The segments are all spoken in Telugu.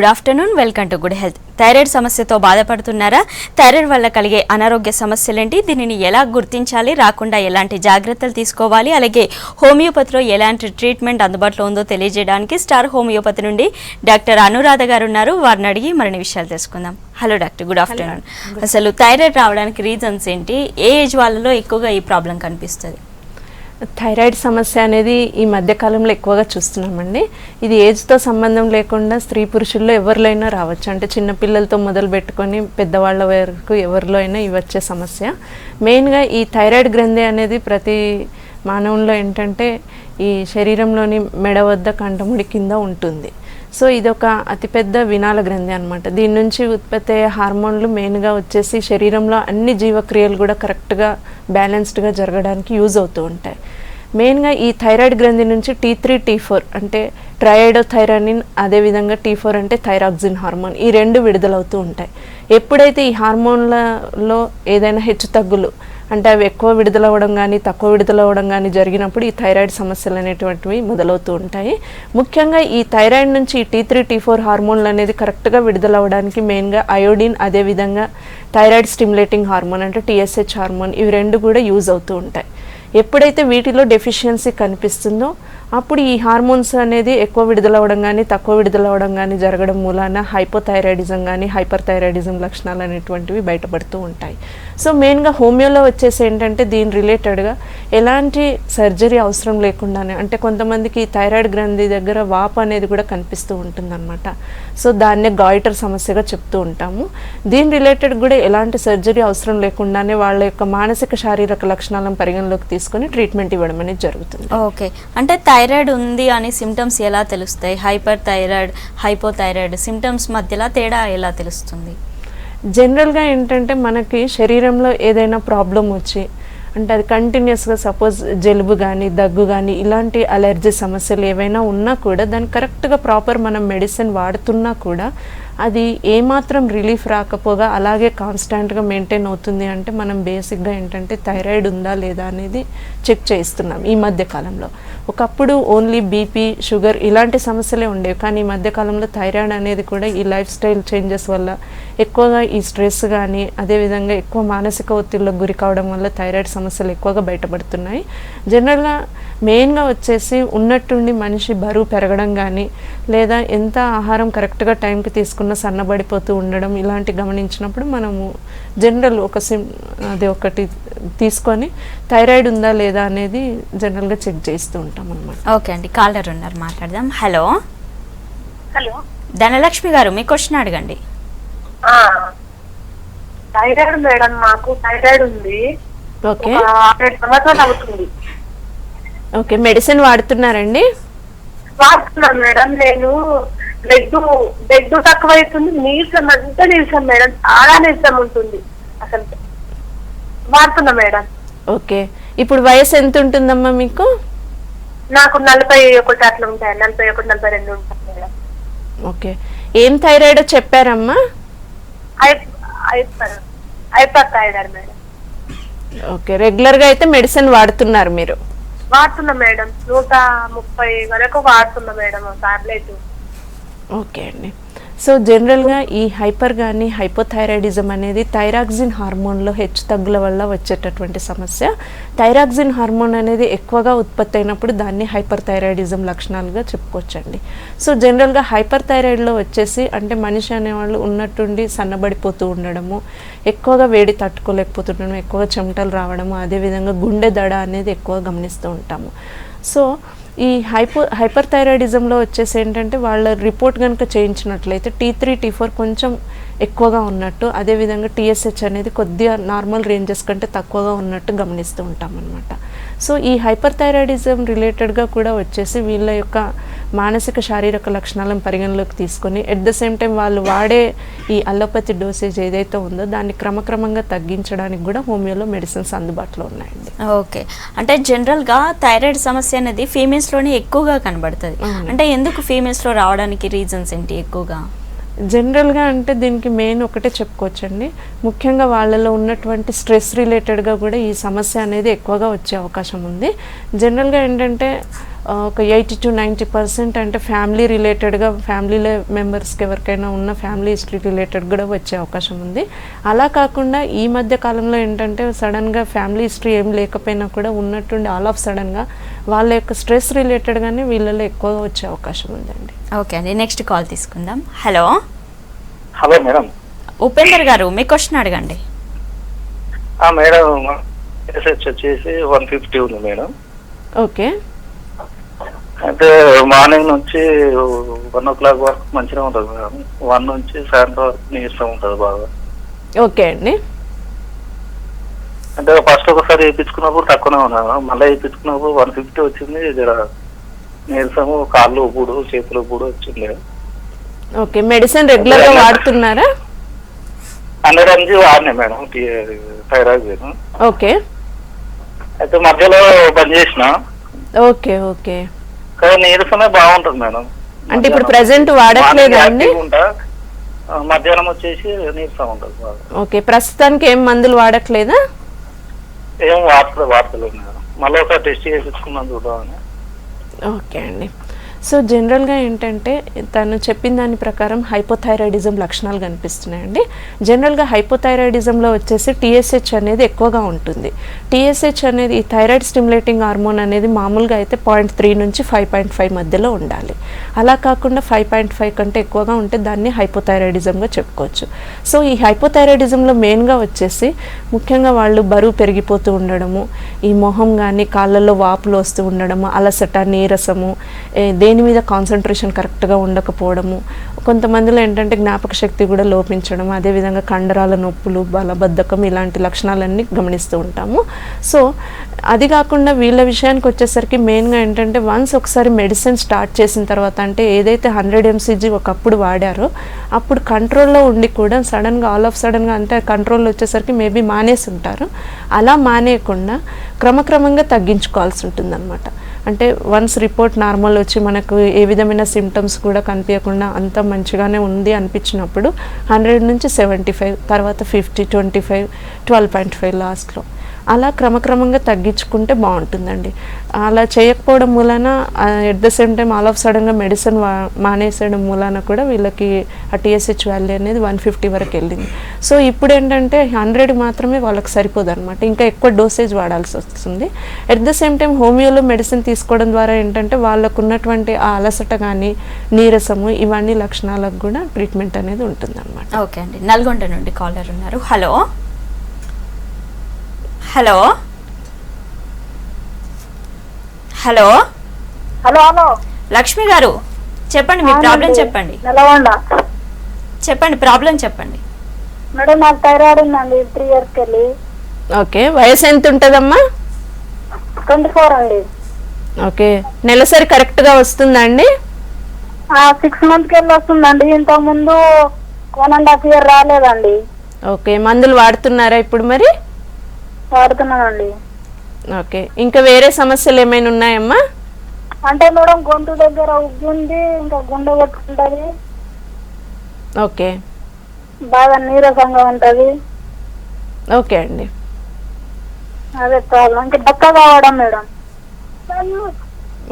Good afternoon, welcome to good health. Thyroid సమస్యతో బాధపడుతున్నారా? థైరాయిడ్ వల్ల కలిగే అనారోగ్య సమస్యలేంటి, దీనిని ఎలా గుర్తించాలి, రాకుండా ఎలాంటి జాగ్రత్తలు తీసుకోవాలి, అలాగే హోమియోపతిలో ఎలాంటి ట్రీట్మెంట్ అందుబాటులో ఉందో తెలియజేయడానికి స్టార్ హోమియోపతి నుండి డాక్టర్ అనురాధ గారు ఉన్నారు. వారిని అడిగి మరిన్ని విషయాలు తెలుసుకుందాం. Hello doctor, good afternoon. అసలు థైరాయిడ్ రావడానికి రీజన్స్ ఏంటి? ఏ ఏజ్ వాళ్ళలో ఎక్కువగా ఈ ప్రాబ్లం కనిపిస్తుంది? థైరాయిడ్ సమస్య అనేది ఈ మధ్యకాలంలో ఎక్కువగా చూస్తున్నామండి. ఇది ఏజ్తో సంబంధం లేకుండా స్త్రీ పురుషుల్లో ఎవరిలో అయినా రావచ్చు. అంటే చిన్నపిల్లలతో మొదలు పెట్టుకొని పెద్దవాళ్ళ వరకు ఎవరిలో అయినా ఇవి వచ్చే సమస్య. మెయిన్గా ఈ థైరాయిడ్ గ్రంథి అనేది ప్రతి మానవుల్లో ఏంటంటే ఈ శరీరంలోని మెడ వద్ద కంఠముడి కింద ఉంటుంది. సో ఇదొక అతిపెద్ద వినాల గ్రంథి అనమాట. దీని నుంచి ఉత్పత్తి అయ్యే హార్మోన్లు మెయిన్గా వచ్చేసి శరీరంలో అన్ని జీవక్రియలు కూడా కరెక్ట్గా బ్యాలెన్స్డ్గా జరగడానికి యూజ్ అవుతూ ఉంటాయి. మెయిన్గా ఈ థైరాయిడ్ గ్రంథి నుంచి T3 T4 అంటే ట్రయోడోథైరానిన్, అదేవిధంగా T4 అంటే థైరాక్సిన్ హార్మోన్, ఈ రెండు విడుదలవుతూ ఉంటాయి. ఎప్పుడైతే ఈ హార్మోన్లలో ఏదైనా హెచ్చు తగ్గులు అంటే అవి ఎక్కువ విడుదలవ్వడం కానీ తక్కువ విడుదలవ్వడం కానీ జరిగినప్పుడు ఈ థైరాయిడ్ సమస్యలు అనేటువంటివి మొదలవుతూ ఉంటాయి. ముఖ్యంగా ఈ థైరాయిడ్ నుంచి ఈ T3 T4 హార్మోన్లు అనేది కరెక్ట్గా విడుదలవ్వడానికి మెయిన్గా అయోడిన్, అదేవిధంగా థైరాయిడ్ స్టిమ్యులేటింగ్ హార్మోన్ అంటే TSH హార్మోన్, ఇవి రెండు కూడా యూజ్ అవుతూ ఉంటాయి. ఎప్పుడైతే వీటిలో డెఫిషియన్సీ కనిపిస్తుందో అప్పుడు ఈ హార్మోన్స్ అనేది ఎక్కువ విడుదలవ్వడం కానీ తక్కువ విడుదలవ్వడం కానీ జరగడం మూలాన హైపోథైరాయిడిజం కానీ హైపర్ థైరాయిడిజం లక్షణాలు అనేటువంటివి బయటపడుతూ ఉంటాయి. సో మెయిన్గా హోమియోలో వచ్చేసి ఏంటంటే దీని రిలేటెడ్గా ఎలాంటి సర్జరీ అవసరం లేకుండానే, అంటే కొంతమందికి థైరాయిడ్ గ్రంథి దగ్గర వాపు అనేది కూడా కనిపిస్తూ ఉంటుందన్నమాట. సో దాన్నే గాయిటర్ సమస్యగా చెప్తూ ఉంటాము. దీని రిలేటెడ్ కూడా ఎలాంటి సర్జరీ అవసరం లేకుండానే వాళ్ళ యొక్క మానసిక శారీరక లక్షణాలను పరిగణలోకి తీసుకొని ట్రీట్మెంట్ ఇవ్వడం అనేది జరుగుతుంది. ఓకే, అంటే థైరాయిడ్ ఉంది అని సిమ్టమ్స్ ఎలా తెలుస్తాయి? హైపర్ థైరాయిడ్, హైపోథైరాయిడ్ సిమ్టమ్స్ మధ్యలో తేడా ఎలా తెలుస్తుంది? జనరల్గా ఏంటంటే మనకి శరీరంలో ఏదైనా ప్రాబ్లం వచ్చి అంటే అది కంటిన్యూస్గా సపోజ్ జలుబు కానీ దగ్గు కానీ ఇలాంటి అలర్జీ సమస్యలు ఏవైనా ఉన్నా కూడా దానికి కరెక్ట్గా ప్రాపర్ మనం మెడిసిన్ వాడుతున్నా కూడా అది ఏమాత్రం రిలీఫ్ రాకపోగా అలాగే కాన్స్టాంట్గా మెయింటైన్ అవుతుంది అంటే మనం బేసిక్గా ఏంటంటే థైరాయిడ్ ఉందా లేదా అనేది చెక్ చేయిస్తున్నాం ఈ మధ్యకాలంలో. ఒకప్పుడు ఓన్లీ బీపీ, షుగర్ ఇలాంటి సమస్యలే ఉండేవి, కానీ ఈ మధ్యకాలంలో థైరాయిడ్ అనేది కూడా ఈ లైఫ్ స్టైల్ చేంజెస్ వల్ల ఎక్కువగా ఈ స్ట్రెస్ కానీ అదేవిధంగా ఎక్కువ మానసిక ఒత్తిడిలకు గురి కావడం వల్ల థైరాయిడ్ సమస్యలు ఎక్కువగా బయటపడుతున్నాయి. జనరల్గా మెయిన్గా వచ్చేసి ఉన్నట్టుండి మనిషి బరువు పెరగడం కానీ లేదా ఎంత ఆహారం కరెక్ట్గా టైంకి తీసుకున్న సన్నబడిపోతూ ఉండడం ఇలాంటి గమనించినప్పుడు మనము జనరల్ అది ఒకటి తీసుకొని థైరాయిడ్ ఉందా లేదా అనేది జనరల్గా చెక్ చేస్తూ ఉంటాం అన్నమాట. ఓకే అండి, కాలర్ ఉన్నారు, మాట్లాడదాం. హలో హలో, ధనలక్ష్మి గారు, మీ క్వశ్చన్ అడగండి. థైరాయిడ్ మేడం, మాకు థైరాయిడ్ ఉంది. ఓకే, 6 సంవత్సరాలు అవుతుంది. ఓకే, మెడిసిన్ వాడుతున్నారండి? వాడుతున్నాను మేడం. నేను బ్లడ్ తక్కువ అవుతుంది, నీరసం అంతా నీరసం మేడం, చాలా నీరసం ఉంటుంది అసలు. వాడుతున్నా మేడం. ఓకే, ఇప్పుడు వయసు ఎంత ఉంటుందమ్మా మీకు? నాకు 41 అట్లా ఉంటాయి, 41, 42 ఉంటాయి మేడం. ఓకే, ఏం థైరాయిడ్ చెప్పారమ్మా? Hyper thyroid madam. ఓకే, రెగ్యులర్గా అయితే మెడిసిన్ వాడుతున్నారు మీరు? వాడుతున్నా మేడం, 130 వరకు వాడుతున్నా మేడం టాబ్లెట్. ఓకే అండి. సో జనరల్గా ఈ హైపర్ కానీ హైపోథైరాయిడిజం అనేది థైరాక్సిన్ హార్మోన్లో హెచ్చు తగ్గుల వల్ల వచ్చేటటువంటి సమస్య. థైరాక్సిన్ హార్మోన్ అనేది ఎక్కువగా ఉత్పత్తి అయినప్పుడు దాన్ని హైపర్ థైరాయిడిజం లక్షణాలుగా చెప్పుకోవచ్చండి. సో జనరల్గా హైపర్ థైరాయిడ్లో వచ్చేసి అంటే మనిషి అనేవాళ్ళు ఉన్నట్టుండి సన్నబడిపోతూ ఉండడము, ఎక్కువగా వేడి తట్టుకోలేకపోతుండడం, ఎక్కువగా చెమటలు రావడము, అదేవిధంగా గుండె దడ అనేది ఎక్కువ గమనిస్తూ ఉంటాము. సో ఈ హైపర్ థైరాయిడిజంలో వచ్చేసి ఏంటంటే వాళ్ళ రిపోర్ట్ కనుక చేయించినట్లయితే T3 T4 కొంచెం ఎక్కువగా ఉన్నట్టు, అదేవిధంగా TSH అనేది కొద్దిగా నార్మల్ రేంజెస్ కంటే తక్కువగా ఉన్నట్టు గమనిస్తూ ఉంటాం అన్నమాట. సో ఈ హైపర్ థైరాయిడిజం రిలేటెడ్గా కూడా వచ్చేసి వీళ్ళ యొక్క మానసిక శారీరక లక్షణాలను పరిగణలోకి తీసుకొని ఎట్ ద సేమ్ టైం వాళ్ళు వాడే ఈ అలోపతి డోసేజ్ ఏదైతే ఉందో దాన్ని క్రమక్రమంగా తగ్గించడానికి కూడా హోమియోలో మెడిసిన్స్ అందుబాటులో ఉన్నాయండి. ఓకే, అంటే జనరల్గా థైరాయిడ్ సమస్య అనేది ఫీమేల్స్లోనే ఎక్కువగా కనబడుతుంది. అంటే ఎందుకు ఫీమేల్స్లో రావడానికి రీజన్స్ ఏంటి ఎక్కువగా? జనరల్గా అంటే దీనికి మెయిన్ ఒకటే చెప్పుకోవచ్చండి, ముఖ్యంగా వాళ్ళలో ఉన్నటువంటి స్ట్రెస్ రిలేటెడ్గా కూడా ఈ సమస్య అనేది ఎక్కువగా వచ్చే అవకాశం ఉంది. జనరల్గా ఏంటంటే ఒక 80 to 90% అంటే ఫ్యామిలీ రిలేటెడ్గా ఫ్యామిలీలో మెంబర్స్కి ఎవరికైనా ఉన్న ఫ్యామిలీ హిస్టరీ రిలేటెడ్ కూడా వచ్చే అవకాశం ఉంది. అలా కాకుండా ఈ మధ్య కాలంలో ఏంటంటే సడన్గా ఫ్యామిలీ హిస్టరీ ఏం లేకపోయినా కూడా ఉన్నట్టుండి ఆల్ ఆఫ్ సడన్గా వాళ్ళ యొక్క స్ట్రెస్ రిలేటెడ్గానే వీళ్ళలో ఎక్కువగా వచ్చే అవకాశం ఉందండి. ఓకే అండి, నెక్స్ట్ కాల్ తీసుకుందాం. Hello hello madam. Upender garu మీ క్వశ్చన్ అడగండి. మేడం ఎస్హెచ్ వచ్చేసి 150 ఉంది మేడం. ఓకే, అయితే మార్నింగ్ నుంచి 1 o'clock వరకు మంచిగా ఉంటుంది మేడం. 1 నుంచి సాయంత్రం వరకు నీరసం ఉంటుంది బాగా. ఓకే అండి. అంటే ఫస్ట్ ఒకసారి వేయించుకున్నప్పుడు తక్కువనే ఉన్నాను, మళ్ళీ వేయించుకున్నప్పుడు 150 వచ్చింది. జర నీరసము, కాళ్ళు ఉప్పుడు, చేతులు ఉప్పుడు వచ్చింది. ఓకే, మెడిసిన్ రెగ్యులర్గా వాడుతున్నారా? 100 mg వాడినా మేడం థైరాయిడ్. ఓకే, అయితే మధ్యలో బంద్ చేసిన. ఓకే ఓకే, కానీ నీరసమే బాగుంటుంది మేడం. అంటే ఇప్పుడు ప్రెసెంట్ వాడట్లేదా అండి? మధ్యాహ్నం వచ్చేసి నీరసం ఉంటుంది బాగా. ఓకే, ప్రస్తుతానికి ఏం మందులు వాడట్లేదా? ఏం వాడతలేదు మేడం. మళ్ళీ ఒకసారి టెస్ట్ చేయించుకున్నాను చూద్దామని. ఓకే అండి. సో జనరల్గా ఏంటంటే తను చెప్పిన దాని ప్రకారం హైపోథైరాయిడిజం లక్షణాలు కనిపిస్తున్నాయండి. జనరల్గా హైపోథైరాయిడిజంలో వచ్చేసి టీఎస్హెచ్ అనేది ఎక్కువగా ఉంటుంది. టీఎస్హెచ్ అనేది ఈ థైరాయిడ్ స్టిమ్యులేటింగ్ హార్మోన్ అనేది మామూలుగా అయితే 0.3 నుంచి 5.5 మధ్యలో ఉండాలి. అలా కాకుండా 5.5 కంటే ఎక్కువగా ఉంటే దాన్ని హైపోథైరాయిడిజంగా చెప్పుకోవచ్చు. సో ఈ హైపోథైరాయిడిజంలో మెయిన్గా వచ్చేసి ముఖ్యంగా వాళ్ళు బరువు పెరిగిపోతూ ఉండడము, ఈ మొహం కానీ కాళ్ళల్లో వాపులు వస్తూ ఉండడము, అలసట, నీరసము, దేని మీద కాన్సన్ట్రేషన్ కరెక్ట్గా ఉండకపోవడము, కొంతమందిలో ఏంటంటే జ్ఞాపక శక్తి కూడా లోపించడం, అదేవిధంగా కండరాల నొప్పులు, బలబద్ధకం, ఇలాంటి లక్షణాలన్నీ గమనిస్తూ ఉంటాము. సో అది కాకుండా వీళ్ళ విషయానికి వచ్చేసరికి మెయిన్గా ఏంటంటే వన్స్ ఒకసారి మెడిసిన్ స్టార్ట్ చేసిన తర్వాత, అంటే ఏదైతే 100 mcg ఒకప్పుడు వాడారో అప్పుడు కంట్రోల్లో ఉండి కూడా సడన్గా ఆల్ ఆఫ్ సడన్గా అంటే కంట్రోల్లో వచ్చేసరికి మేబీ మానేసి ఉంటారు. అలా మానేయకుండా క్రమక్రమంగా తగ్గించుకోవాల్సి ఉంటుందన్నమాట. అంటే వన్స్ రిపోర్ట్ నార్మల్ వచ్చి మనకు ఏ విధమైన సిమ్టమ్స్ కూడా కనిపించకుండా అంత మంచిగానే ఉంది అనిపించినప్పుడు 100 నుంచి 75, తర్వాత 50, 25, 12.5 లాస్ట్లో అలా క్రమక్రమంగా తగ్గించుకుంటే బాగుంటుందండి. అలా చేయకపోవడం మూలన at the same time all of సడన్గా మెడిసిన్ మానేసేయడం మూలన కూడా వీళ్ళకి ఆ టీఎస్హెచ్ వాల్యూ అనేది 150 వరకు వెళ్ళింది. సో ఇప్పుడు ఏంటంటే 100 మాత్రమే వాళ్ళకి సరిపోదు అనమాట, ఇంకా ఎక్కువ డోసేజ్ వాడాల్సి వస్తుంది. ఎట్ ద సేమ్ టైం హోమియోలో మెడిసిన్ తీసుకోవడం ద్వారా ఏంటంటే వాళ్ళకు ఉన్నటువంటి ఆ అలసట కానీ నీరసము ఇవన్నీ లక్షణాలకు కూడా ట్రీట్మెంట్ అనేది ఉంటుందన్నమాట. ఓకే అండి, నల్గొండ నుండి కాలర్ ఉన్నారు. Hello hello hello hello hello Lakshmi గారు చెప్పండి, మీ ప్రాబ్లం చెప్పండి. చెప్పండి, ప్రాబ్లం చెప్పండి. మేడం నాకు థైరాయిడ్ ఉందండి 3 years వెళ్ళి. ఓకే, వయసు ఎంత ఉంటుందమ్మా? 24 అండి. ఓకే, నెలసరి కరెక్ట్గా వస్తుందా అండి? 6 months వెళ్ళి వస్తుందండి. ఇంతకు ముందు 1.5 year రాలేదండి. ఓకే, మందులు వాడుతున్నారా ఇప్పుడు మరి? వాడుతున్నానండి. ఓకే, ఇంకా వేరే సమస్యలు ఏమైనా ఉన్నాయమ్మా? అంటే మేడం గొంతు దగ్గర ఉగ్గుంది, ఇంకా గుండె కొట్టుకుంటది. ఓకే, బాగా నీరసంగా ఉంటది. ఓకే అండి. అదే ప్రాబ్లం, ఇంకా బక్క కావడం మేడం.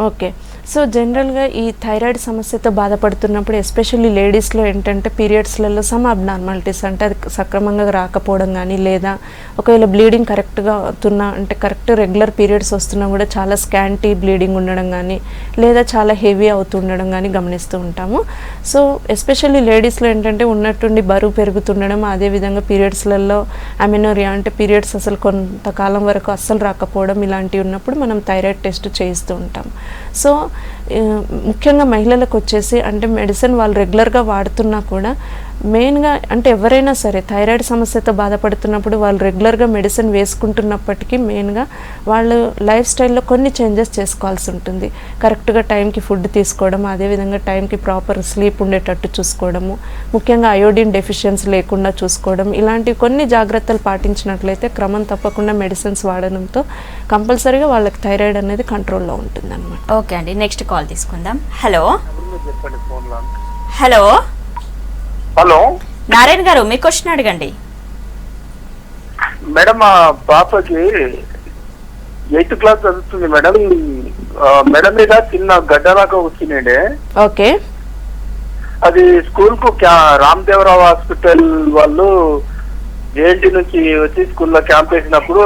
ఓకే, సో జనరల్గా ఈ థైరాయిడ్ సమస్యతో బాధపడుతున్నప్పుడు ఎస్పెషల్లీ లేడీస్లో ఏంటంటే పీరియడ్స్లలో సమ్ అబ్నార్మాలిటీస్, అంటే అది సక్రమంగా రాకపోవడం కానీ, లేదా ఒకవేళ బ్లీడింగ్ కరెక్ట్గా అవుతున్నా అంటే కరెక్ట్ రెగ్యులర్ పీరియడ్స్ వస్తున్నా కూడా చాలా స్కాంటీ బ్లీడింగ్ ఉండడం కానీ, లేదా చాలా హెవీ అవుతుండడం కానీ గమనిస్తూ ఉంటాము. సో ఎస్పెషల్లీ లేడీస్లో ఏంటంటే ఉన్నట్టుండి బరువు పెరుగుతుండడం, అదేవిధంగా పీరియడ్స్లలో అమెనోరియా అంటే పీరియడ్స్ అసలు కొంతకాలం వరకు అస్సలు రాకపోవడం, ఇలాంటివి ఉన్నప్పుడు మనం థైరాయిడ్ టెస్ట్ చేయిస్తూ ఉంటాం. సో ముఖ్యంగా మహిళలకు వచ్చేసి అంటే మెడిసిన్ వాళ్ళు రెగ్యులర్గా వాడుతున్నా కూడా మెయిన్గా అంటే ఎవరైనా సరే థైరాయిడ్ సమస్యతో బాధపడుతున్నప్పుడు వాళ్ళు రెగ్యులర్గా మెడిసిన్ వేసుకుంటున్నప్పటికీ మెయిన్గా వాళ్ళు లైఫ్ స్టైల్లో కొన్ని చేంజెస్ చేసుకోవాల్సి ఉంటుంది. కరెక్ట్గా టైంకి ఫుడ్ తీసుకోవడం, అదేవిధంగా టైంకి ప్రాపర్ స్లీప్ ఉండేటట్టు చూసుకోవడము, ముఖ్యంగా అయోడిన్ డెఫిషియన్సీ లేకుండా చూసుకోవడం, ఇలాంటివి కొన్ని జాగ్రత్తలు పాటించినట్లయితే క్రమం తప్పకుండా మెడిసిన్స్ వాడడంతో కంపల్సరీగా వాళ్ళకి థైరాయిడ్ అనేది కంట్రోల్లో ఉంటుంది అన్నమాట. ఓకే అండి, నెక్స్ట్ కాల్ తీసుకుందాం. హలో హలో హలో నారాయణ గారు మీ క్వశ్చన్ అడగండి. మేడం, మా పాపకి 8th class చదువుతుంది మేడం. మెడ మీద చిన్న గడ్డలాగా వచ్చిందండి. ఓకే. అది స్కూల్ కు రామదేవరావు హాస్పిటల్ వాళ్ళు జేఎన్టీ నుంచి వచ్చి స్కూల్లో క్యాంప్ వేసినప్పుడు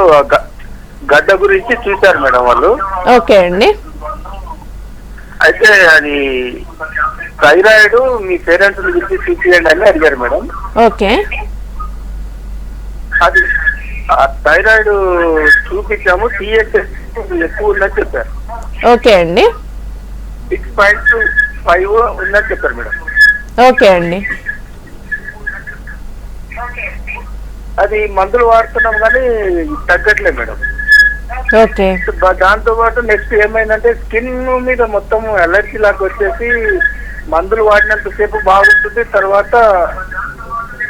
గడ్డ గురించి చూశారు మేడం వాళ్ళు. ఓకే అండి. అయితే అది థైరాయిడ్ మీ పేరెంట్స్ గురించి చూపించండి అని అడిగారు మేడం. ఓకే. అది థైరాయిడ్ చూపించాము, టీఎస్హెచ్ ఎక్కువ ఉందని చెప్పారు. ఓకే అండి. 6.5 ఉందని చెప్పారు మేడం. ఓకే అండి. అది మందులు వాడుతున్నాం కానీ తగ్గట్లేదు మేడం. ఓకే. దాంతో పాటు నెక్స్ట్ ఏమైందంటే స్కిన్ మీద మొత్తం ఎలర్జీ లాగా వచ్చేసి మందులు వాడినంత సేపు బాగుంటుంది, తర్వాత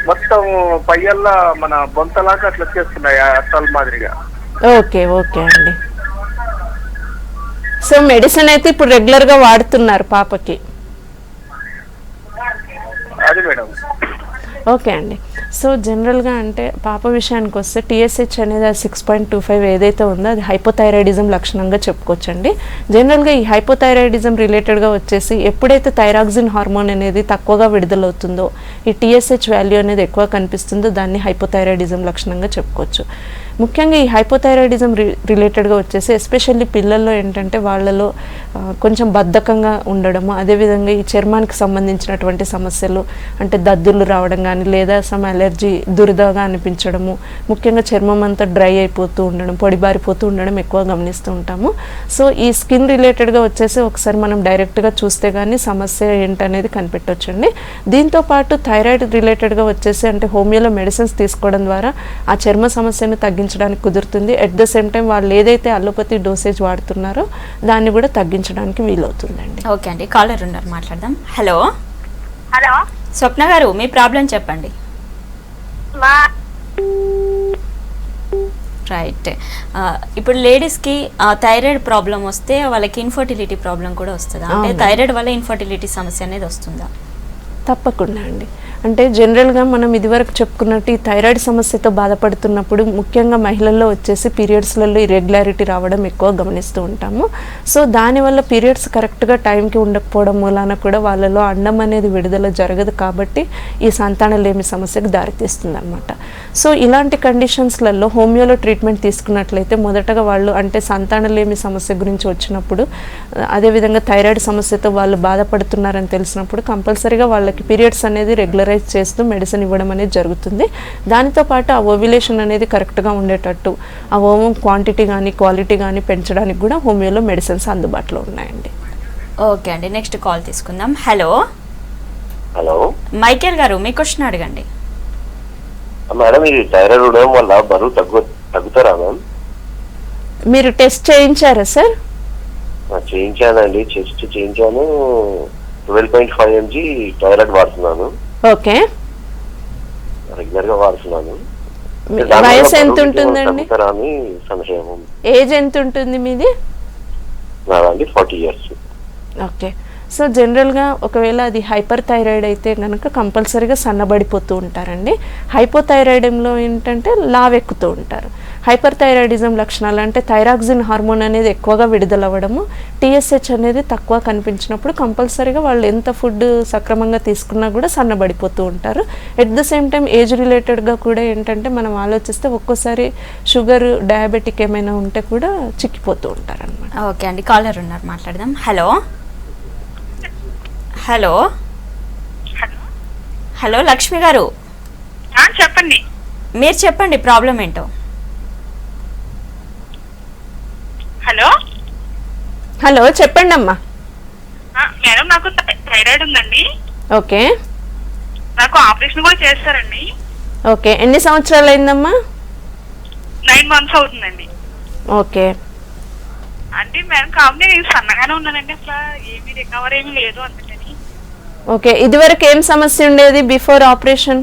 మొత్తం పయ్యల్లా మన బొంతలాగా అట్లా వచ్చేస్తున్నాయి అసలు మాదిరిగా. ఓకే. ఓకే అండి. సో మెడిసిన్ అయితే ఇప్పుడు రెగ్యులర్ గా వాడుతున్నారు పాపకి? అది మేడం. ఓకే అండి. సో జనరల్గా అంటే పాప విషయానికి వస్తే టీఎస్హెచ్ అనేది 6.25 ఏదైతే ఉందో అది హైపోథైరాయిడిజం లక్షణంగా చెప్పుకోవచ్చండి. జనరల్గా ఈ హైపోథైరాయిడిజం రిలేటెడ్గా వచ్చేసి ఎప్పుడైతే థైరాక్సిన్ హార్మోన్ అనేది తక్కువగా విడుదలవుతుందో ఈ టీఎస్హెచ్ వాల్యూ అనేది ఎక్కువ కనిపిస్తుందో దాన్ని హైపోథైరాయిడిజం లక్షణంగా చెప్పుకోవచ్చు. ముఖ్యంగా ఈ హైపోథైరాయిడిజం రిలేటెడ్గా వచ్చేసి ఎస్పెషల్లీ పిల్లల్లో ఏంటంటే వాళ్ళలో కొంచెం బద్ధకంగా ఉండడము, అదేవిధంగా ఈ చర్మానికి సంబంధించినటువంటి సమస్యలు అంటే దద్దులు రావడం కానీ లేదా సమ్ అలర్జీ దురదగా అనిపించడము, ముఖ్యంగా చర్మం అంతా డ్రై అయిపోతూ ఉండడం, పొడిబారిపోతూ ఉండడం ఎక్కువ గమనిస్తూ ఉంటాము. సో ఈ స్కిన్ రిలేటెడ్గా వచ్చేసి ఒకసారి మనం డైరెక్ట్గా చూస్తే కానీ సమస్య ఏంటనేది కనిపెట్టవచ్చండి. దీంతోపాటు థైరాయిడ్ రిలేటెడ్గా వచ్చేసి అంటే హోమియోలో మెడిసిన్స్ తీసుకోవడం ద్వారా ఆ చర్మ సమస్యను తగ్గించడానికి కుదురుతుంది. ఎట్ ద సేమ్ టైం వాళ్ళు ఏదైతే అలోపతి డోసేజ్ వాడుతున్నారో దాన్ని కూడా తగ్గించడానికి వీలవుతుందండి. ఓకే అండి, కాలర్ ఉన్నారు, మాట్లాడదాం. హలో. హలో స్వప్న గారు, మీ ప్రాబ్లం చెప్పండి. రైట్. ఇప్పుడు లేడీస్కి థైరాయిడ్ ప్రాబ్లం వస్తే వాళ్ళకి ఇన్ఫర్టిలిటీ ప్రాబ్లం కూడా వస్తుందా? అంటే థైరాయిడ్ వల్ల ఇన్ఫర్టిలిటీ సమస్య అనేది వస్తుందా? తప్పకుండా అండి. అంటే జనరల్గా మనం ఇదివరకు చెప్పుకున్నట్టు ఈ థైరాయిడ్ సమస్యతో బాధపడుతున్నప్పుడు ముఖ్యంగా మహిళల్లో వచ్చేసి పీరియడ్స్లలో ఇర్రెగ్యులారిటీ రావడం ఎక్కువ గమనిస్తూ ఉంటాము. సో దానివల్ల పీరియడ్స్ కరెక్ట్గా టైంకి ఉండకపోవడం మూలాన కూడా వాళ్ళలో అండం అనేది విడుదల జరగదు, కాబట్టి ఈ సంతానలేమి సమస్యకు దారితీస్తుంది అనమాట. సో ఇలాంటి కండిషన్స్లలో హోమియోలో ట్రీట్మెంట్ తీసుకున్నట్లయితే మొదటగా వాళ్ళు అంటే సంతానలేమి సమస్య గురించి వచ్చినప్పుడు, అదేవిధంగా థైరాయిడ్ సమస్యతో వాళ్ళు బాధపడుతున్నారని తెలిసినప్పుడు కంపల్సరీగా వాళ్ళకి పీరియడ్స్ అనేది రెగ్యులరైజ్ చేస్తూ మెడిసిన్ ఇవ్వడం అనేది జరుగుతుంది. దానితో పాటు ఆ ఓవ్యులేషన్ అనేది కరెక్ట్గా ఉండేటట్టు ఆ ఓవం క్వాంటిటీ కానీ క్వాలిటీ కానీ పెంచడానికి కూడా హోమియోలో మెడిసిన్స్ అందుబాటులో ఉన్నాయండి. ఓకే అండి, నెక్స్ట్ కాల్ తీసుకుందాం. హలో. హలో మైకేల్ గారు, మీ క్వశ్చన్ అడగండి. మేడం, ఈ థైరాయిడ్ ఉండడం వల్ల బరువు తగ్గుతారా మ్యామ్? మీరు టెస్ట్ చేయించారా సార్? చేయించానండి, చెస్ట్ చేయించాను. 12.5 mg థైరాయిడ్ వాడుతున్నాను. ఓకే. రెగ్యులర్ గా వాడుతున్నాను. వయసు ఎంత ఉంటుందండి? అని సంశయం. ఏజ్ ఎంత ఉంటుంది మీది? నాదండి 40 years. ఓకే. సో జనరల్గా ఒకవేళ అది హైపర్ థైరాయిడ్ అయితే కనుక కంపల్సరీగా సన్నబడిపోతూ ఉంటారండి. హైపోథైరాయిడంలో ఏంటంటే లావెక్కుతూ ఉంటారు. హైపర్ థైరాయిడిజం లక్షణాలు అంటే థైరాక్సిన్ హార్మోన్ అనేది ఎక్కువగా విడుదలవ్వడము, టీఎస్హెచ్ అనేది తక్కువ కనిపించినప్పుడు కంపల్సరీగా వాళ్ళు ఎంత ఫుడ్ సక్రమంగా తీసుకున్నా కూడా సన్నబడిపోతూ ఉంటారు. At the same time age రిలేటెడ్గా కూడా ఏంటంటే మనం ఆలోచిస్తే ఒక్కోసారి షుగర్ డయాబెటిక్ ఏమైనా ఉంటే కూడా చిక్కిపోతూ ఉంటారు అనమాట. ఓకే అండి, కాలర్ ఉన్నారు, మాట్లాడదాం. హలో. హలో. హలో లక్ష్మి గారు, చెప్పండి. మీరు చెప్పండి ప్రాబ్లం ఏంటో. హలో. హలో చెప్పండి అమ్మా. మేడం, నాకు థైరాయిడ్ ఉందండి. ఓకే. నాకు ఆపరేషన్ కూడా చేస్తారండి. ఓకే. ఎన్ని సంవత్సరాలు అయిందమ్మా? 9 months అవుతుందండి. ఓకే. అంటే మేడం కాబట్టి నేను సన్నగానే ఉన్నానండి, అసలు ఏమి రికవర్ ఏమి లేదు అందుకని. ఓకే. ఇదివరకు ఏం సమస్య ఉండేది బిఫోర్ ఆపరేషన్?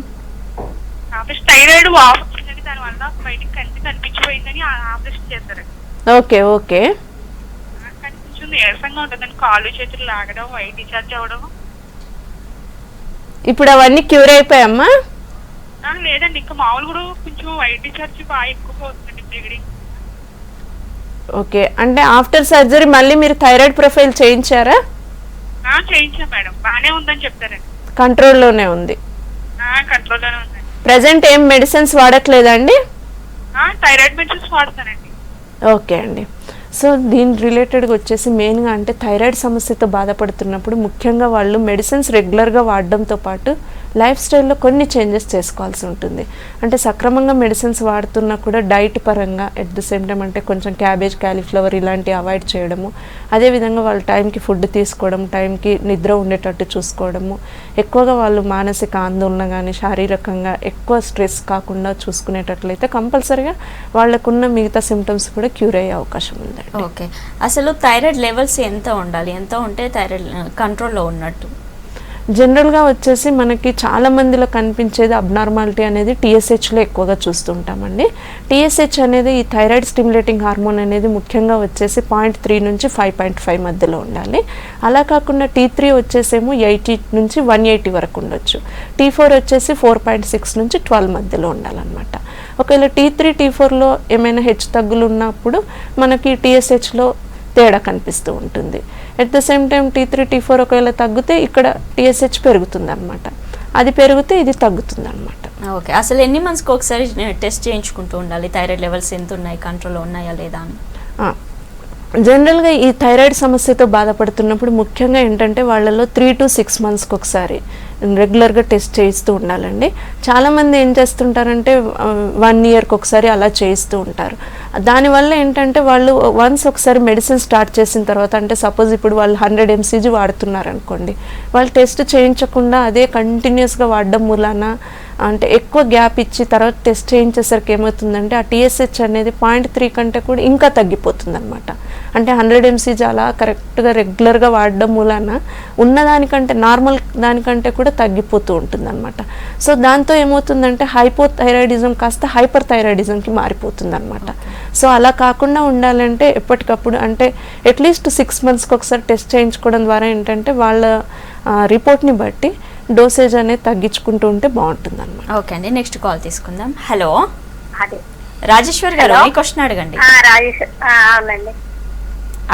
ఆపరేషన్ థైరాయిడ్ వాపుందని, దానివల్ల బయటికి కనిపించిపోయిందని ఆపరేషన్ చేశారండి. ఓకే. ఓకే. కానీ కొంచెం నీరసంగా ఉంటుందండి, కాళ్ళు చేతులు లాగడం, వైట్ డిశ్చార్జ్ అవ్వడం. ఇప్పుడు అవన్నీ క్యూర్ అయిపోయామ్మా? లేదండి, ఇంకా మామూలు కూడా కొంచెం వైట్ డిశ్చార్జ్ బాగా ఎక్కువ పోతుందండి, బ్లీడింగ్. ఓకే, అంటే ఆఫ్టర్ సర్జరీ మళ్ళీ మీరు థైరాయిడ్ ప్రొఫైల్ చేయించారా? చేయించాం మేడం, బాగానే ఉందని చెప్తారండి. కంట్రోల్లోనే ఉంది, కంట్రోల్లోనే ఉందండి. ప్రజెంట్ ఏం మెడిసిన్స్ వాడట్లేదా అండి? థైరాయిడ్ మెడిసిన్స్ వాడతానండి. ఓకే అండి. సో దీని రిలేటెడ్గా వచ్చేసి మెయిన్గా అంటే థైరాయిడ్ సమస్యతో బాధపడుతున్నప్పుడు ముఖ్యంగా వాళ్ళు మెడిసిన్స్ రెగ్యులర్గా వాడడంతో పాటు లైఫ్ స్టైల్లో కొన్ని చేంజెస్ చేసుకోవాల్సి ఉంటుంది. అంటే సక్రమంగా మెడిసిన్స్ వాడుతున్నా కూడా డైట్ పరంగా ఎట్ ద సేమ్ టైం అంటే కొంచెం క్యాబేజ్, క్యాలీఫ్లవర్ ఇలాంటివి అవాయిడ్ చేయడము, అదేవిధంగా వాళ్ళు టైంకి ఫుడ్ తీసుకోవడం, టైంకి నిద్ర ఉండేటట్టు చూసుకోవడము, ఎక్కువగా వాళ్ళు మానసిక ఆందోళన కానీ శారీరకంగా ఎక్కువ స్ట్రెస్ కాకుండా చూసుకునేటట్లయితే కంపల్సరీగా వాళ్ళకున్న మిగతా సిమ్టమ్స్ కూడా క్యూర్ అయ్యే అవకాశం ఉంది. ఓకే, అసలు థైరాయిడ్ లెవెల్స్ ఎంత ఉండాలి, ఎంత ఉంటే థైరాయిడ్ కంట్రోల్లో ఉన్నట్టు? జనరల్గా వచ్చేసి మనకి చాలా మందిలో కనిపించేది అబ్నార్మాలిటీ అనేది టీఎస్హెచ్లో ఎక్కువగా చూస్తుంటామండి. టీఎస్హెచ్ అనేది ఈ థైరాయిడ్ స్టిమ్యులేటింగ్ హార్మోన్ అనేది ముఖ్యంగా వచ్చేసి 0.3 నుంచి 5.5 మధ్యలో ఉండాలి. అలా కాకుండా T3 వచ్చేసేమో 80 నుంచి 180 వరకు ఉండొచ్చు. T4 వచ్చేసి 4.6 నుంచి 12 మధ్యలో ఉండాలన్నమాట. ఒకవేళ T3, T4లో ఏమైనా హెచ్చు తగ్గులు ఉన్నప్పుడు మనకి టీఎస్హెచ్లో తేడా కనిపిస్తూ ఉంటుంది. At the same time T3, T4 ఒకవేళ తగ్గితే ఇక్కడ టీఎస్హెచ్ పెరుగుతుంది అనమాట, అది పెరిగితే ఇది తగ్గుతుంది అనమాట. ఓకే, అసలు ఎన్ని మంత్స్కి ఒకసారి టెస్ట్ చేయించుకుంటూ ఉండాలి థైరాయిడ్ లెవెల్స్ ఎంత ఉన్నాయి, కంట్రోల్లో ఉన్నాయా లేదా అని? జనరల్గా ఈ థైరాయిడ్ సమస్యతో బాధపడుతున్నప్పుడు ముఖ్యంగా ఏంటంటే వాళ్ళలో 3 to 6 మంత్స్కి ఒకసారి రెగ్యులర్గా టెస్ట్ చేయిస్తూ ఉండాలండి. చాలామంది ఏం చేస్తుంటారంటే 1 ఇయర్కి ఒకసారి అలా చేయిస్తూ ఉంటారు. దానివల్ల ఏంటంటే వాళ్ళు వన్స్ ఒకసారి మెడిసిన్ స్టార్ట్ చేసిన తర్వాత, అంటే సపోజ్ ఇప్పుడు వాళ్ళు 100 mcg వాడుతున్నారు అనుకోండి, వాళ్ళు టెస్ట్ చేయించకుండా అదే కంటిన్యూస్గా వాడడం మూలాన అంటే ఎక్కువ గ్యాప్ ఇచ్చి తర్వాత టెస్ట్ చేయించేసరికి ఏమవుతుందంటే ఆ టీఎస్హెచ్ అనేది 0.3 కంటే కూడా ఇంకా తగ్గిపోతుంది అనమాట. అంటే 100 mcg అలా కరెక్ట్గా రెగ్యులర్గా వాడడం మూలాన ఉన్నదానికంటే నార్మల్ దానికంటే కూడా తగ్గిపోతూ ఉంటుంది అనమాట. సో దాంతో ఏమవుతుందంటే హైపోథైరాయిడిజం కాస్త హైపర్ థైరాయిడిజంకి మారిపోతుంది అనమాట. సో అలా కాకుండా ఉండాలంటే ఎప్పటికప్పుడు అంటే అట్లీస్ట్ 6 మంత్స్కి ఒకసారి టెస్ట్ చేయించుకోవడం ద్వారా ఏంటంటే వాళ్ళ రిపోర్ట్ని బట్టి డోసేజ్ అనేది తగ్గించుకుంటూ ఉంటే బాగుంటుంది అనమాట. ఓకే అండి, నెక్స్ట్ కాల్ తీసుకుందాం. హలో అదే రాజేశ్వర్ గారు, మీ క్వశ్చన్ అడగండి. అవునండి,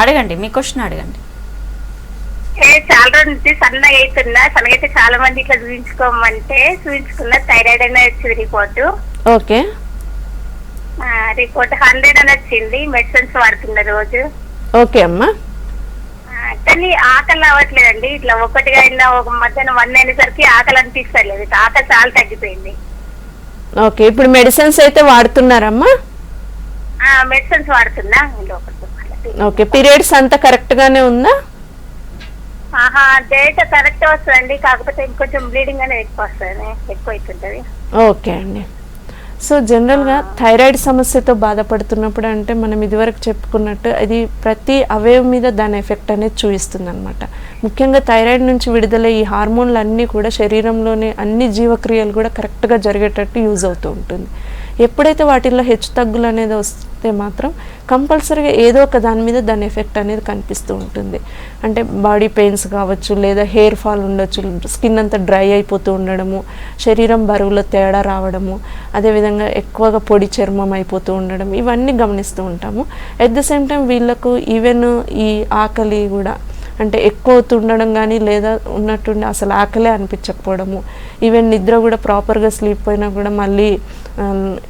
అడగండి, మీ క్వశ్చన్ అడగండి. చాలా రోజుల నుంచి సన్నగా అయితే చాలా మంది ఇట్లా చూపించుకోమంటే చూపించుకున్న థైరాయిడ్ అనేది వచ్చింది ఓకే, రిపోర్ట్ 100 అని వచ్చింది. మెడిసిన్స్ వాడుతున్న రోజు. ఓకే అమ్మా. కానీ ఆకలి అవ్వట్లేదండి, ఇట్లా ఒకటిగా అయినా ఒక మధ్యాహ్నం 1 అయినసరికి ఆకలి అనిపిస్తలేదు, ఆకలి చాలా తగ్గిపోయింది. ఓకే, ఇప్పుడు మెడిసిన్స్ అయితే వాడుతున్నారమ్మా? మెడిసిన్స్ వాడుతున్నా. ఓకే, పీరియడ్స్ అంతా కరెక్ట్ గానే ఉందా? డేట్ కరెక్ట్ వస్తుందండి, కాకపోతే ఇంకొంచెం బ్లీడింగ్ అనేది ఎక్కువ అవుతుంటది. ఓకే అండి. సో జనరల్గా థైరాయిడ్ సమస్యతో బాధపడుతున్నప్పుడు అంటే మనం ఇదివరకు చెప్పుకున్నట్టు అది ప్రతి అవయవం మీద దాని ఎఫెక్ట్ అనేది చూపిస్తుంది అనమాట. ముఖ్యంగా థైరాయిడ్ నుంచి విడుదల ఈ హార్మోన్లు అన్నీ కూడా శరీరంలోని అన్ని జీవక్రియలు కూడా కరెక్ట్గా జరిగేటట్టు యూజ్ అవుతూ ఉంటుంది. ఎప్పుడైతే వాటిల్లో హెచ్చు తగ్గులు అనేది వస్తే మాత్రం కంపల్సరీగా ఏదో ఒక దాని మీద దాని ఎఫెక్ట్ అనేది కనిపిస్తూ ఉంటుంది. అంటే బాడీ పెయిన్స్ కావచ్చు, లేదా హెయిర్ ఫాల్ ఉండొచ్చు, స్కిన్ అంతా డ్రై అయిపోతూ ఉండడము, శరీరం బరువులో తేడా రావడము, అదేవిధంగా ఎక్కువగా పొడి చర్మం అయిపోతూ ఉండడం, ఇవన్నీ గమనిస్తూ ఉంటాము. ఎట్ ద సేమ్ టైం వీళ్ళకు ఈవెన్ ఈ ఆకలి కూడా అంటే ఎక్కువ అవుతుండడం కానీ, లేదా ఉన్నట్టుండి అసలు ఆకలే అనిపించకపోవడము, ఈవెన్ నిద్ర కూడా ప్రాపర్గా స్లీప్ అయినా కూడా మళ్ళీ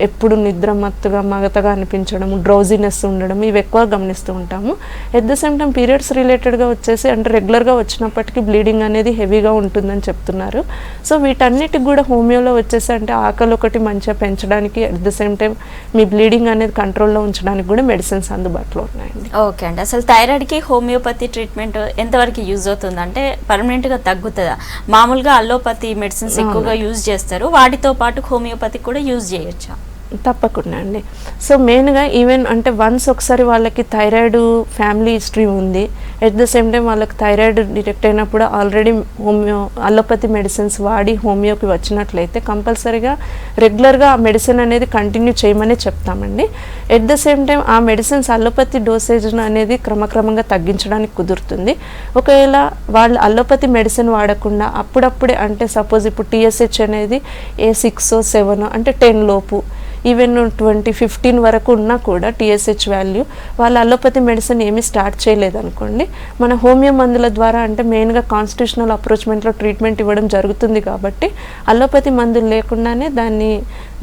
ఎప్పుడు నిద్ర మత్తుగా మగతగా అనిపించడము, డ్రౌజినెస్ ఉండడం, ఇవి ఎక్కువ గమనిస్తూ ఉంటాము. At the same time periods రిలేటెడ్గా వచ్చేసి అంటే రెగ్యులర్గా వచ్చినప్పటికీ బ్లీడింగ్ అనేది హెవీగా ఉంటుందని చెప్తున్నారు. సో వీటన్నిటికి కూడా హోమియోలో వచ్చేసి అంటే ఆకలి ఒకటి మంచిగా పెంచడానికి, at the same time me bleeding అనేది కంట్రోల్లో ఉంచడానికి కూడా మెడిసిన్స్ అందుబాటులో ఉన్నాయండి. ఓకే అండి, అసలు థైరాయిడ్కి హోమియోపతి ట్రీట్మెంట్ ఎంతవరకు యూజ్ అవుతుంది? అంటే పర్మనెంట్గా తగ్గుతుందా? మామూలుగా అల్లోపతి మెడిసిన్స్ ఎక్కువగా యూజ్ చేస్తారు, వాటితో పాటు హోమియోపతి కూడా యూజ్ చేయొచ్చా? తప్పకుండా అండి. సో మెయిన్గా ఈవెన్ అంటే వన్స్ ఒకసారి వాళ్ళకి థైరాయిడ్ ఫ్యామిలీ హిస్టరీ ఉంది, ఎట్ ద సేమ్ టైం వాళ్ళకి థైరాయిడ్ డిటెక్ట్ అయినప్పుడు ఆల్రెడీ అలోపతి మెడిసిన్స్ వాడి హోమియోకి వచ్చినట్లయితే కంపల్సరీగా రెగ్యులర్గా ఆ మెడిసిన్ అనేది కంటిన్యూ చేయమని చెప్తామండి. ఎట్ ద సేమ్ టైం ఆ మెడిసిన్స్ అలోపతి డోసేజ్ అనేది క్రమక్రమంగా తగ్గించడానికి కుదురుతుంది. ఒకవేళ వాళ్ళు అలోపతి మెడిసిన్ వాడకుండా అప్పుడప్పుడే అంటే సపోజ్ ఇప్పుడు టీఎస్హెచ్ అనేది ఏ 6 7 అంటే 10 లోపు ఈవెన్ 15 వరకు ఉన్నా కూడా TSH వాల్యూ, వాళ్ళు అలోపతి మెడిసిన్ ఏమీ స్టార్ట్ చేయలేదనుకోండి, మన హోమియో మందుల ద్వారా అంటే మెయిన్గా కాన్స్టిట్యూషనల్ అప్రోచ్మెంట్లో ట్రీట్మెంట్ ఇవ్వడం జరుగుతుంది కాబట్టి అలోపతి మందులు లేకుండానే దాన్ని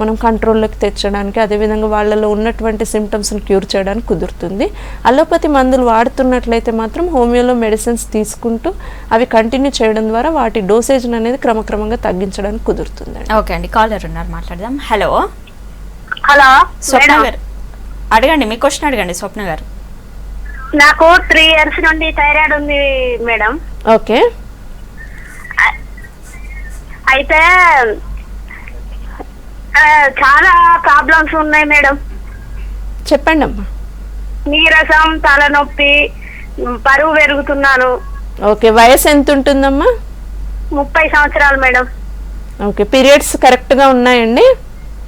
మనం కంట్రోల్లోకి తెచ్చడానికి, అదేవిధంగా వాళ్ళలో ఉన్నటువంటి సిమ్టమ్స్ని క్యూర్ చేయడానికి కుదురుతుంది. అలోపతి మందులు వాడుతున్నట్లయితే మాత్రం హోమియోలో మెడిసిన్స్ తీసుకుంటూ అవి కంటిన్యూ చేయడం ద్వారా వాటి డోసేజ్ అనేది క్రమక్రమంగా తగ్గించడానికి కుదురుతుంది. ఓకే అండి, కాలర్ ఉన్నారు, మాట్లాడదాం. హలో హలో స్వప్న మేడం, గారు, అడగండి, మీ క్వశ్చన్ అడగండి స్వప్న గారు. నాకు 3 years నుండి థైరాయిడ్ ఉంది మేడం. ఓకే, అయితే చాలా ప్రాబ్లమ్స్ ఉన్నాయి మేడం. చెప్పండి అమ్మా. నీరసం, తలనొప్పి, బరువు పెరుగుతున్నాను. ఓకే, వయసు ఎంత ఉంటుందమ్మా? 30 సంవత్సరాలు మేడం. ఓకే, పీరియడ్స్ కరెక్ట్గా ఉన్నాయండి?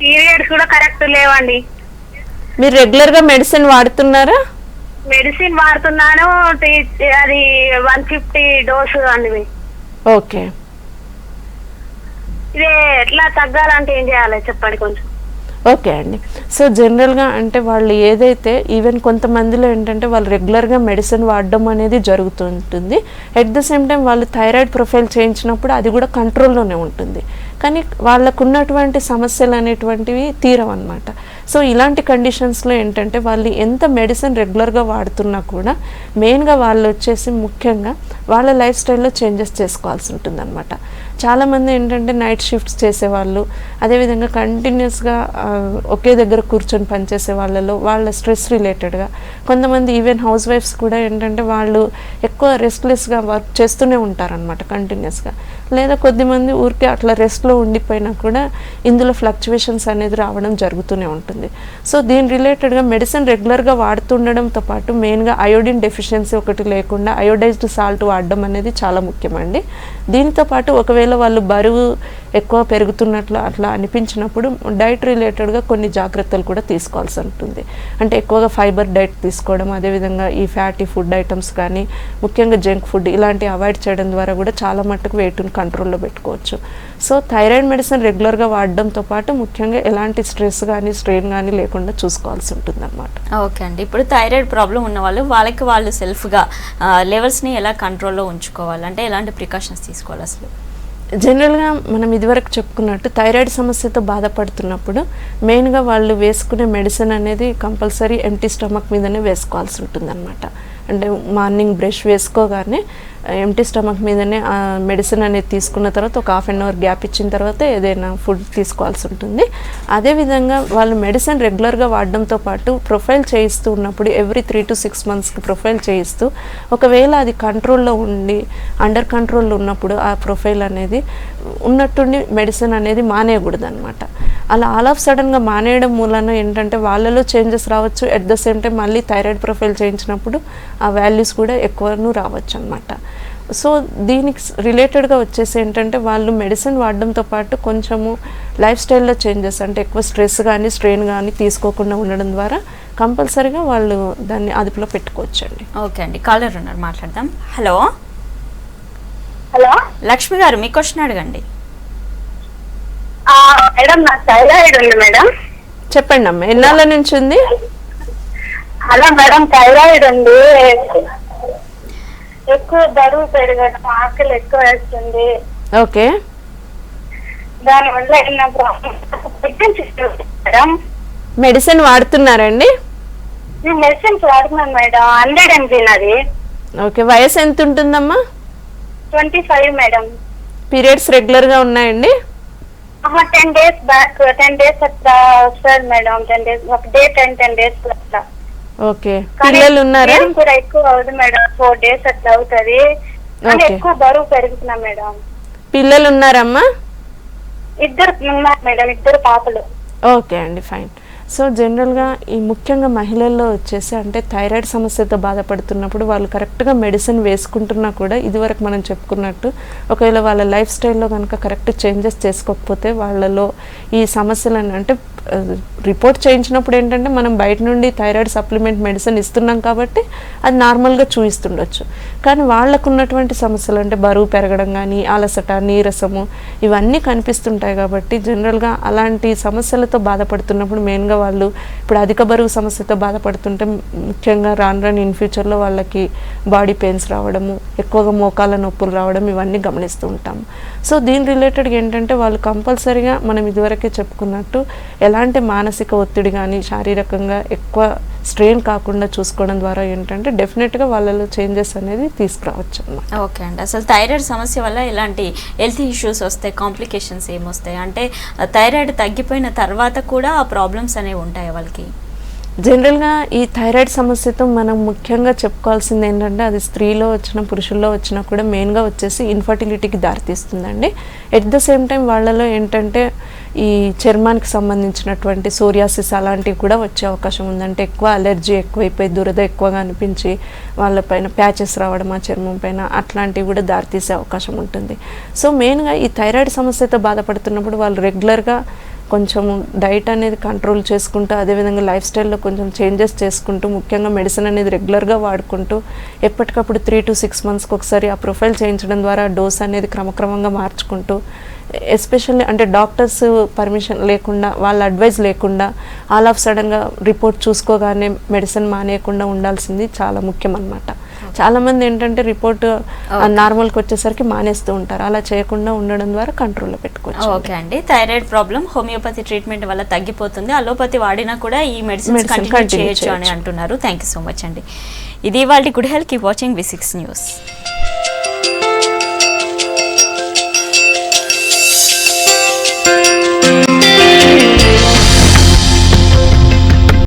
పీరియడ్స్ కూడా కరెక్ట్ లేవండి. మీరు రెగ్యులర్గా మెడిసిన్ వాడుతున్నారా? మెడిసిన్ వాడుతున్నాను, అది 150 డోసు అండి. ఓకే, ఇది ఎట్లా తగ్గాలంటే ఏం చేయాలి చెప్పండి కొంచెం. ఓకే అండి. సో జనరల్గా అంటే వాళ్ళు ఏదైతే ఈవెన్ కొంతమందిలో ఏంటంటే వాళ్ళు రెగ్యులర్గా మెడిసిన్ వాడడం అనేది జరుగుతుంటుంది. ఎట్ ద సేమ్ టైం వాళ్ళు థైరాయిడ్ ప్రొఫైల్ చేయించినప్పుడు అది కూడా కంట్రోల్లోనే ఉంటుంది, కానీ వాళ్ళకు ఉన్నటువంటి సమస్యలు అనేటువంటివి తీరవన్నమాట. సో ఇలాంటి కండిషన్స్లో ఏంటంటే వాళ్ళు ఎంత మెడిసిన్ రెగ్యులర్గా వాడుతున్నా కూడా మెయిన్గా వాళ్ళు వచ్చేసి ముఖ్యంగా వాళ్ళ లైఫ్ స్టైల్లో చేంజెస్ చేసుకోవాల్సి ఉంటుంది అనమాట. చాలామంది ఏంటంటే నైట్ షిఫ్ట్స్ చేసేవాళ్ళు, అదేవిధంగా కంటిన్యూస్గా ఒకే దగ్గర కూర్చొని పనిచేసే వాళ్ళలో వాళ్ళ స్ట్రెస్ రిలేటెడ్గా, కొంతమంది ఈవెన్ హౌస్ వైఫ్స్ కూడా ఏంటంటే వాళ్ళు ఎక్కువ రెస్ట్లెస్గా వర్క్ చేస్తూనే ఉంటారనమాట కంటిన్యూస్గా, లేదా కొద్దిమంది ఊరికే అట్లా రెస్ట్లో ఉండిపోయినా కూడా ఇందులో ఫ్లక్చువేషన్స్ అనేది రావడం జరుగుతూనే ఉంటుంది. సో దీని రిలేటెడ్గా మెడిసిన్ రెగ్యులర్గా వాడుతుండడంతో పాటు మెయిన్గా అయోడిన్ డెఫిషియన్సీ ఒకటి లేకుండా అయోడైజ్డ్ సాల్ట్ వాడడం అనేది చాలా ముఖ్యమండి. దీంతో పాటు ఒకవేళ వాళ్ళు బరువు ఎక్కువ పెరుగుతున్నట్లు అట్లా అనిపించినప్పుడు డైట్ రిలేటెడ్గా కొన్ని జాగ్రత్తలు కూడా తీసుకోవాల్సి ఉంటుంది. అంటే ఎక్కువగా ఫైబర్ డైట్ తీసుకోవడం, అదేవిధంగా ఈ ఫ్యాటీ ఫుడ్ ఐటమ్స్ కానీ ముఖ్యంగా జంక్ ఫుడ్ ఇలాంటివి అవాయిడ్ చేయడం ద్వారా కూడా చాలా మట్టుకు వెయిట్ని కంట్రోల్లో పెట్టుకోవచ్చు. సో థైరాయిడ్ మెడిసిన్ రెగ్యులర్గా వాడడంతో పాటు ముఖ్యంగా ఎలాంటి స్ట్రెస్ కానీ స్ట్రెయిన్ కానీ లేకుండా చూసుకోవాల్సి ఉంటుంది అనమాట. ఓకే అండి, ఇప్పుడు థైరాయిడ్ ప్రాబ్లం ఉన్న వాళ్ళు సెల్ఫ్గా లెవెల్స్ని ఎలా కంట్రోల్లో ఉంచుకోవాలి, అంటే ఎలాంటి ప్రికాషన్స్ తీసుకోవాలి అసలు? జనరల్గా మనం ఇదివరకు చెప్పుకున్నట్టు థైరాయిడ్ సమస్యతో బాధపడుతున్నప్పుడు మెయిన్గా వాళ్ళు వేసుకునే మెడిసిన్ అనేది కంపల్సరీ ఎంటీ స్టమక్ మీదనే వేసుకోవాల్సి ఉంటుంది అనమాట. అంటే మార్నింగ్ బ్రష్ వేసుకోగానే ఎంటీ స్టమక్ మీదనే మెడిసిన్ అనేది తీసుకున్న తర్వాత ఒక 1/2 అవర్ గ్యాప్ ఇచ్చిన తర్వాత ఏదైనా ఫుడ్ తీసుకోవాల్సి ఉంటుంది. అదేవిధంగా వాళ్ళు మెడిసిన్ రెగ్యులర్గా వాడడంతో పాటు ప్రొఫైల్ చేయిస్తూ ఉన్నప్పుడు ఎవ్రీ 3 to 6 monthsకి ప్రొఫైల్ చేయిస్తూ ఒకవేళ అది కంట్రోల్లో ఉండి అండర్ కంట్రోల్లో ఉన్నప్పుడు ఆ ప్రొఫైల్ అనేది ఉన్నట్టుండి మెడిసిన్ అనేది మానేయకూడదు అనమాట. అలా ఆల్ ఆఫ్ సడన్గా మానేయడం మూలన ఏంటంటే వాళ్ళలో చేంజెస్ రావచ్చు, ఎట్ ద సేమ్ టైం మళ్ళీ థైరాయిడ్ ప్రొఫైల్ చేయించినప్పుడు ఆ వాల్యూస్ కూడా ఎక్కువను రావచ్చు అనమాట. సో దీనికి రిలేటెడ్గా వచ్చేసి ఏంటంటే వాళ్ళు మెడిసిన్ వాడడంతో పాటు కొంచెము లైఫ్ స్టైల్లో చేంజెస్, అంటే ఎక్కువ స్ట్రెస్ కానీ స్ట్రెయిన్ కానీ తీసుకోకుండా ఉండడం ద్వారా కంపల్సరీగా వాళ్ళు దాన్ని అదుపులో పెట్టుకోవచ్చండి. ఓకే అండి, కాలర్ ఉన్నారు, మాట్లాడదాం. హలో హలో లక్ష్మి గారు, మీ క్వశ్చన్ అడగండి. మేడం నాకు థైరాయిడ్ ఉంది మేడం. చెప్పండి అమ్మ, ఎన్నాళ్ళ నుంచి ఉంది? హలో మేడం, థైరాయిడ్ ఉంది, ఎక్కువ బరువు పెరగడం, ఆకలి ఎక్కువ వేస్తుంది. ఓకే, దానివల్ల ఏమైనా ప్రాబ్లం? Madam medicine వాడుతున్నారండి? నేను మెడిసిన్స్ వాడుతున్నాను మేడం. 100 mg అది. ఓకే, వయసు ఎంత ఉంటుందమ్మా? 25 మేడం. పీరియడ్స్ రెగ్యులర్గా ఉన్నాయండి? 10 days బ్యాక్, 10 days అట్లా వస్తుంది మేడం. 10 days ఒక డే 10 days అట్లా. ఓకే, పిల్లలు ఉన్నారా? కూడా ఎక్కువ అవుతుంది మేడం, 4 days అట్లా అవుతుంది. ఎక్కువ బరువు పెరుగుతున్నా మేడం. పిల్లలు ఉన్నారమ్మా? 2 ఉన్నారు మేడం, 2 పాపలు. ఓకే అండి, ఫైన్. సో జనరల్గా ఈ ముఖ్యంగా మహిళల్లో వచ్చేసి అంటే థైరాయిడ్ సమస్యతో బాధపడుతున్నప్పుడు వాళ్ళు కరెక్ట్గా మెడిసిన్ వేసుకుంటున్నా కూడా ఇదివరకు మనం చెప్పుకున్నట్టు ఒకవేళ వాళ్ళ లైఫ్ స్టైల్లో కనుక కరెక్ట్ చేంజెస్ చేసుకోకపోతే వాళ్ళలో ఈ సమస్యలను అంటే రిపోర్ట్ చేయించినప్పుడు ఏంటంటే మనం బయట నుండి థైరాయిడ్ సప్లిమెంట్ మెడిసిన్ ఇస్తున్నాం కాబట్టి అది నార్మల్గా చూయిస్తుండొచ్చు. కానీ వాళ్ళకు ఉన్నటువంటి సమస్యలు అంటే బరువు పెరగడం కానీ, అలసట, నీరసము ఇవన్నీ కనిపిస్తుంటాయి. కాబట్టి జనరల్గా అలాంటి సమస్యలతో బాధపడుతున్నప్పుడు మెయిన్గా వాళ్ళు ఇప్పుడు అధిక బరువు సమస్యతో బాధపడుతుంటే ముఖ్యంగా రాను ఇన్ ఫ్యూచర్లో వాళ్ళకి బాడీ పెయిన్స్ రావడము, ఎక్కువగా మోకాల నొప్పులు రావడం ఇవన్నీ గమనిస్తూ ఉంటాము. సో దీని రిలేటెడ్గా ఏంటంటే వాళ్ళు కంపల్సరీగా మనం ఇదివరకే చెప్పుకున్నట్టు ఎలాంటి మానసిక ఒత్తిడి కానీ శారీరకంగా ఎక్కువ స్ట్రెయిన్ కాకుండా చూసుకోవడం ద్వారా ఏంటంటే డెఫినెట్గా వాళ్ళలో చేంజెస్ అనేది తీసుకురావచ్చు అన్నమాట. ఓకే అండి, అసలు థైరాయిడ్ సమస్య వల్ల ఎలాంటి హెల్త్ ఇష్యూస్ వస్తాయి, కాంప్లికేషన్స్ ఏమొస్తాయి? అంటే థైరాయిడ్ తగ్గిపోయిన తర్వాత కూడా ఆ ప్రాబ్లమ్స్ అనేవి ఉంటాయి వాళ్ళకి? జనరల్గా ఈ థైరాయిడ్ సమస్యతో మనం ముఖ్యంగా చెప్పుకోవాల్సింది ఏంటంటే అది స్త్రీలో వచ్చిన పురుషుల్లో వచ్చినా కూడా మెయిన్గా వచ్చేసి ఇన్ఫర్టిలిటీకి దారితీస్తుందండి. ఎట్ ద సేమ్ టైం వాళ్ళలో ఏంటంటే ఈ చర్మానికి సంబంధించినటువంటి సోరియాసిస్ అలాంటివి కూడా వచ్చే అవకాశం ఉందంటే ఎక్కువ అలర్జీ ఎక్కువైపోయి దురద ఎక్కువగా అనిపించి వాళ్ళపైన ప్యాచెస్ రావడం ఆ చర్మం పైన అట్లాంటివి కూడా దారితీసే అవకాశం ఉంటుంది. సో మెయిన్గా ఈ థైరాయిడ్ సమస్యతో బాధపడుతున్నప్పుడు వాళ్ళు రెగ్యులర్గా కొంచెం డైట్ అనేది కంట్రోల్ చేసుకుంటూ అదేవిధంగా లైఫ్ స్టైల్లో కొంచెం చేంజెస్ చేసుకుంటూ ముఖ్యంగా మెడిసిన్ అనేది రెగ్యులర్గా వాడుకుంటూ ఎప్పటికప్పుడు 3 to 6 monthsకి ఒకసారి ఆ ప్రొఫైల్ చేయించడం ద్వారా డోస్ అనేది క్రమక్రమంగా మార్చుకుంటూ ఎస్పెషల్లీ అంటే డాక్టర్స్ పర్మిషన్ లేకుండా వాళ్ళ అడ్వైజ్ లేకుండా ఆల్ ఆఫ్ సడన్గా రిపోర్ట్ చూసుకోగానే మెడిసిన్ మానేయకుండా ఉండాల్సింది చాలా ముఖ్యం అన్నమాట. చాలామంది ఏంటంటే రిపోర్ట్ నార్మల్కి వచ్చేసరికి మానేస్తూ ఉంటారు. అలా చేయకుండా ఉండడం ద్వారా కంట్రోల్లో పెట్టుకోవచ్చు. ఓకే అండి, థైరాయిడ్ ప్రాబ్లం హోమియోపతి ట్రీట్మెంట్ వల్ల తగ్గిపోతుంది, అలోపతి వాడినా కూడా ఈ మెడిసిన్ కంటిన్యూ చేయొచ్చు అని అంటున్నారు. థ్యాంక్ యూ సో మచ్ అండి. ఇది వాళ్ళ good health. Keep watching V6 news.